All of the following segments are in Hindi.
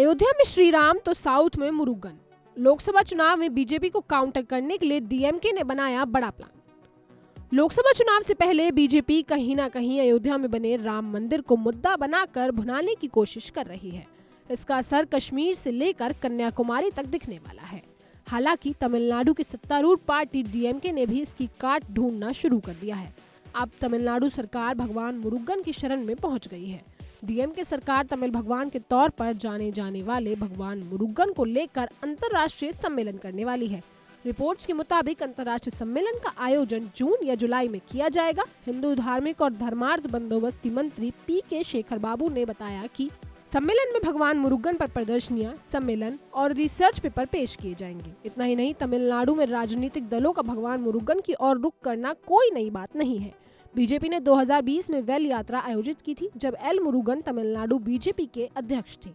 अयोध्या में श्री राम तो साउथ में मुरुगन। लोकसभा चुनाव में बीजेपी को काउंटर करने के लिए डीएमके ने बनाया बड़ा प्लान। लोकसभा चुनाव से पहले बीजेपी कहीं ना कहीं अयोध्या में बने राम मंदिर को मुद्दा बनाकर भुनाने की कोशिश कर रही है। इसका असर कश्मीर से लेकर कन्याकुमारी तक दिखने वाला है। हालांकि तमिलनाडु की सत्तारूढ़ पार्टी डीएमके ने भी इसकी काट ढूंढना शुरू कर दिया है। अब तमिलनाडु सरकार भगवान मुरुगन की शरण में पहुंच गई है। डीएमके सरकार तमिल भगवान के तौर पर जाने जाने वाले भगवान मुरुगन को लेकर अंतर्राष्ट्रीय सम्मेलन करने वाली है। रिपोर्ट्स के मुताबिक अंतर्राष्ट्रीय सम्मेलन का आयोजन जून या जुलाई में किया जाएगा। हिंदू धार्मिक और धर्मार्थ बंदोबस्ती मंत्री पी.के. शेखर बाबू ने बताया कि सम्मेलन में भगवान मुरुगन पर प्रदर्शनियां, सम्मेलन और रिसर्च पेपर पेश किए जाएंगे। इतना ही नहीं, तमिलनाडु में राजनीतिक दलों का भगवान मुरुगन की ओर रुख करना कोई नई बात नहीं है। बीजेपी ने 2020 में वेल यात्रा आयोजित की थी, जब एल मुरुगन तमिलनाडु बीजेपी के अध्यक्ष थे।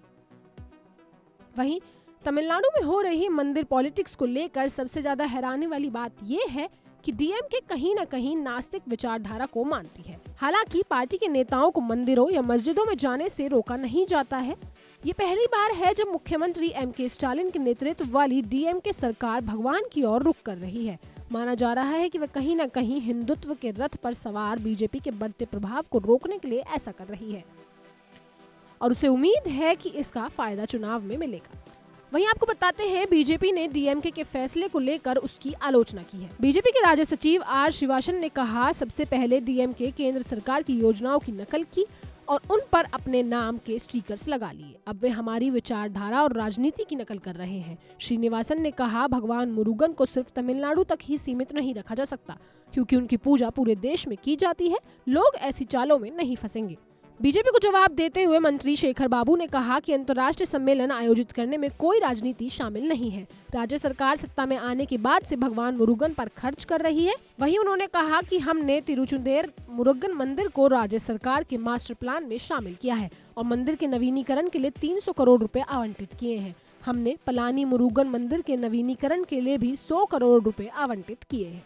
वहीं तमिलनाडु में हो रही मंदिर पॉलिटिक्स को लेकर सबसे ज्यादा हैरानी वाली बात यह है कि डीएमके कहीं न कहीं नास्तिक विचारधारा को मानती है। हालांकि पार्टी के नेताओं को मंदिरों या मस्जिदों में जाने से रोका नहीं जाता है। ये पहली बार है जब मुख्यमंत्री एम.के. स्टालिन के नेतृत्व वाली डीएमके सरकार भगवान की ओर रुख कर रही है। माना जा रहा है कि वह कहीं न कहीं हिंदुत्व के रथ पर सवार बीजेपी के बढ़ते प्रभाव को रोकने के लिए ऐसा कर रही है और उसे उम्मीद है कि इसका फायदा चुनाव में मिलेगा। वहीं आपको बताते हैं, बीजेपी ने डीएमके के फैसले को लेकर उसकी आलोचना की है। बीजेपी के राज्य सचिव आर शिवासन ने कहा, सबसे पहले डीएमके केंद्र सरकार की योजनाओं की नकल की और उन पर अपने नाम के स्टिकर्स लगा लिए। अब वे हमारी विचारधारा और राजनीति की नकल कर रहे हैं। श्रीनिवासन ने कहा, भगवान मुरुगन को सिर्फ तमिलनाडु तक ही सीमित नहीं रखा जा सकता, क्योंकि उनकी पूजा पूरे देश में की जाती है। लोग ऐसी चालों में नहीं फंसेंगे। बीजेपी को जवाब देते हुए मंत्री शेखर बाबू ने कहा कि अंतर्राष्ट्रीय सम्मेलन आयोजित करने में कोई राजनीति शामिल नहीं है। राज्य सरकार सत्ता में आने के बाद से भगवान मुरुगन पर खर्च कर रही है। वहीं उन्होंने कहा कि हमने तिरुचुंदेर मुरुगन मंदिर को राज्य सरकार के मास्टर प्लान में शामिल किया है और मंदिर के नवीनीकरण के लिए 300 करोड़ रुपए आवंटित किए हैं। हमने पलानी मुरुगन मंदिर के नवीनीकरण के लिए भी 100 करोड़ रुपए आवंटित किए हैं।